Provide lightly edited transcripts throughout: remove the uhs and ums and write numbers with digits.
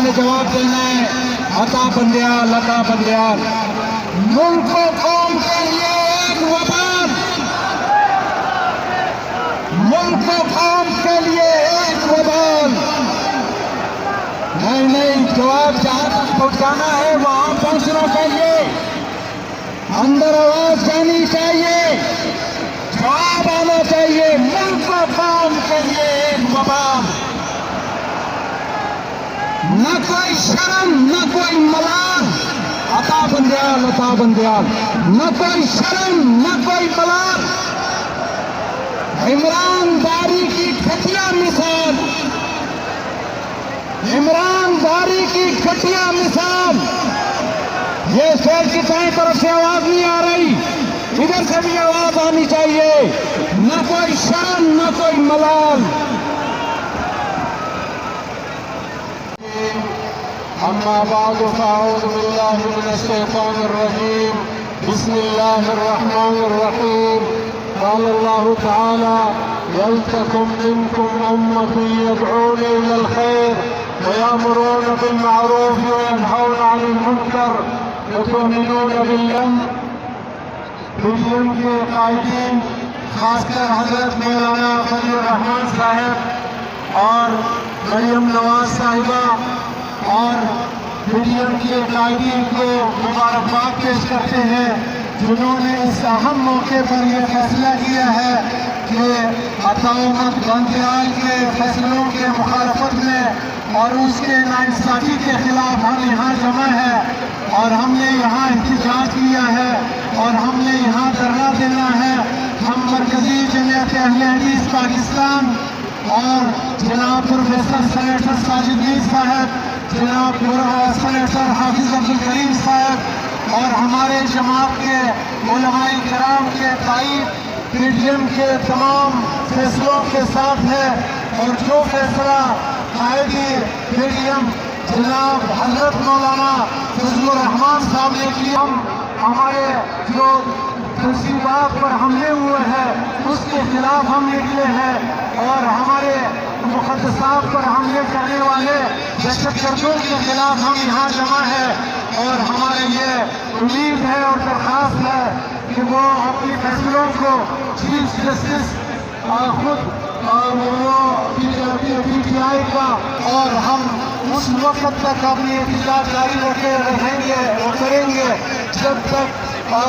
نے جواب دینا ہے۔ عطا بندیال، عطا بندیال۔ ملک و قوم کے لیے ایک وطن، ملک و قوم کے لیے ایک وطن۔ نہیں، جواب جہاں تک پہنچانا ہے وہاں پہنچنا چاہیے، اندر آواز جانی چاہیے، جواب آنا چاہیے۔ ملک و قوم کے لیے ایک وطن، نہ کوئی شرم نہ کوئی ملال۔ عطا بندیال، عطا بندیال۔ نہ کوئی شرم نہ کوئی ملال۔ عمران داری کی گھٹیا مثال، عمران داری کی گھٹیا مثال۔ یہ اسٹیج کی دائیں طرف سے آواز نہیں آ رہی، ادھر سے بھی آواز آنی چاہیے۔ نہ کوئی شرم نہ کوئی ملال۔ اما بعد فاعوذ باللہ من الشیطان الرجیم، بسم اللہ الرحمن الرحیم۔ قال اللہ تعالی ولتکن منکم امۃ یدعون الی الخیر ویأمرون بالمعروف وینہون عن المنکر وتؤمنون باللہ۔ PTM کے قائدین، خاص کر حضرت مولانا فضل الرحمان صاحب اور مریم نواز صاحبہ اور PTM کے قائدین کو مبارکباد پیش کرتے ہیں، جنہوں نے اس اہم موقع پر یہ فیصلہ کیا ہے کہ عطا بندیال کے فیصلوں کے مخالفت میں اور اس کے ناانصافی کے خلاف ہم یہاں جمع ہیں، اور ہم نے یہاں احتجاج کیا ہے اور ہم نے یہاں دھرنا دینا ہے۔ ہم مرکزی جمعیت اہل حدیث پاکستان اور جناب پروفیسر سینیٹر ساجد میر صاحب، جناب سینیٹر حافظ عبدالکریم صاحب اور ہمارے جماعت کے علماء کرام کے تائید PTM کے تمام فیصلوں کے ساتھ ہے، اور جو فیصلہ قائد PTM جناب حضرت مولانا فضل الرحمان صاحب نے کیا، ہمارے جو تنصیبات پر حملے ہوئے ہیں اس کے خلاف ہم نکلے ہیں، اور ہمارے مقدسات پر حملے کرنے والے دہشت گردوں کے خلاف ہم یہاں جمع ہیں، اور ہمارے یہ امید ہے اور درخواست ہے کہ وہ اپنی فیصلوں کو چیف جسٹس خود PTI کا، اور ہم اس وقت تک اپنی احتجاج جاری رہیں گے اور کریں گے جب تک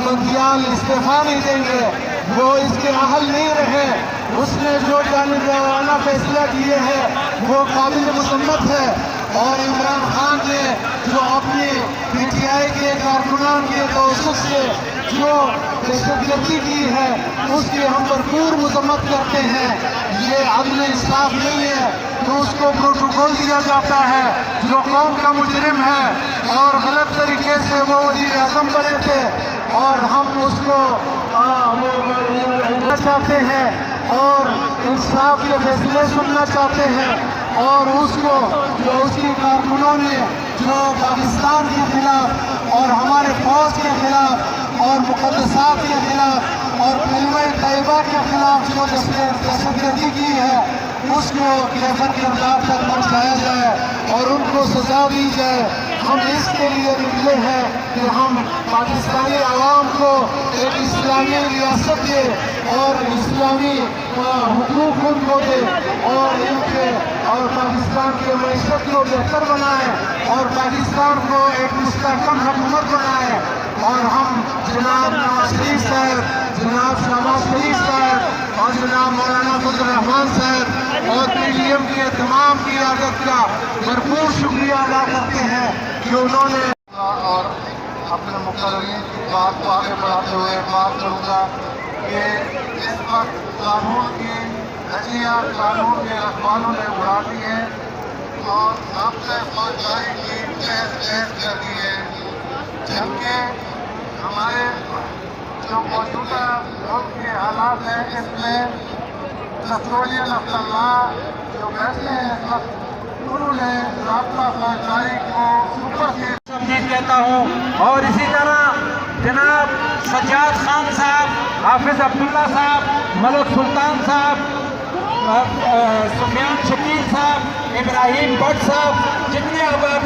بندیال استعفیٰ نہیں دیں گے، وہ اس کے اہل نہیں رہے۔ اس نے جو جانبدارانہ فیصلہ کیے ہیں وہ قابل مذمت ہے، اور عمران خان نے جو اپنی PTI کے کارکنان کے توسط سے جو دہشت گردی کی ہے اس کی ہم بھرپور مذمت کرتے ہیں۔ یہ عدم انصاف نہیں ہے تو اس کو پروٹوکول دیا جاتا ہے، جو قوم کا مجرم ہے اور غلط طریقے سے وہ وزیر اعظم بنے تھے، اور ہم اس کو چاہتے ہیں اور انصاف کے فیصلے سننا چاہتے ہیں، اور اس کو جو اس کی کارکنوں نے جو پاکستان کے خلاف اور ہمارے فوج کے خلاف اور مقدسات کے خلاف اور کلمہ طیبہ کے خلاف جو دہشت گردی کی ہے اس کو کیفر کردار تک پہنچایا جائے اور ان کو سزا دی جائے۔ ہم اس کے لیے نکلے ہیں کہ ہم پاکستانی عوام کو ایک اسلامی ریاست دے اور اسلامی حقوق ان کو دے، اور ان کے اور پاکستان کی معیشت کو بہتر بنائے اور پاکستان کو ایک مستحکم حکومت بنائے۔ اور ہم جناب نواز شریف صاحب، جناب شہباز شریف صاحب اور جناب مولانا فضل الرحمان صاحب اور PTM کے تمام قیادت کا بھرپور شکریہ ادا کرتے ہیں کہ انہوں نے، اور اپنے مقررین کی بات کو آگے بڑھاتے ہوئے بات کروں گا کہ اس وقت قانون کی دھجیاں قانون کے رکھوالوں نے اڑا دی ہیں اور اب سے فوجداری کی تحس کر دی ہے، جبکہ ہمارے جو موجودہ ملک کے حالات ہیں اس میں کسٹوڈین آف دی لا جو بیٹھے ہیں اس وقت انہوں نے رابطہ فوجداری کو سپرسیڈ کہتا ہوں، اور اسی طرح جناب سجاد خان صاحب، حافظ عبداللہ صاحب، ملک سلطان صاحب، سفیان شکیل صاحب، ابراہیم بٹ صاحب، جتنے احباب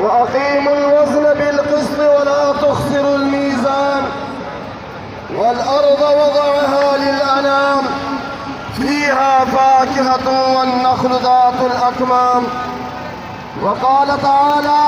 وأقيموا الوزن بالقسط ولا تخسروا الميزان والأرض وضعها للأنام فيها فاكهة والنخل ذات الأكمام. وقال تعالى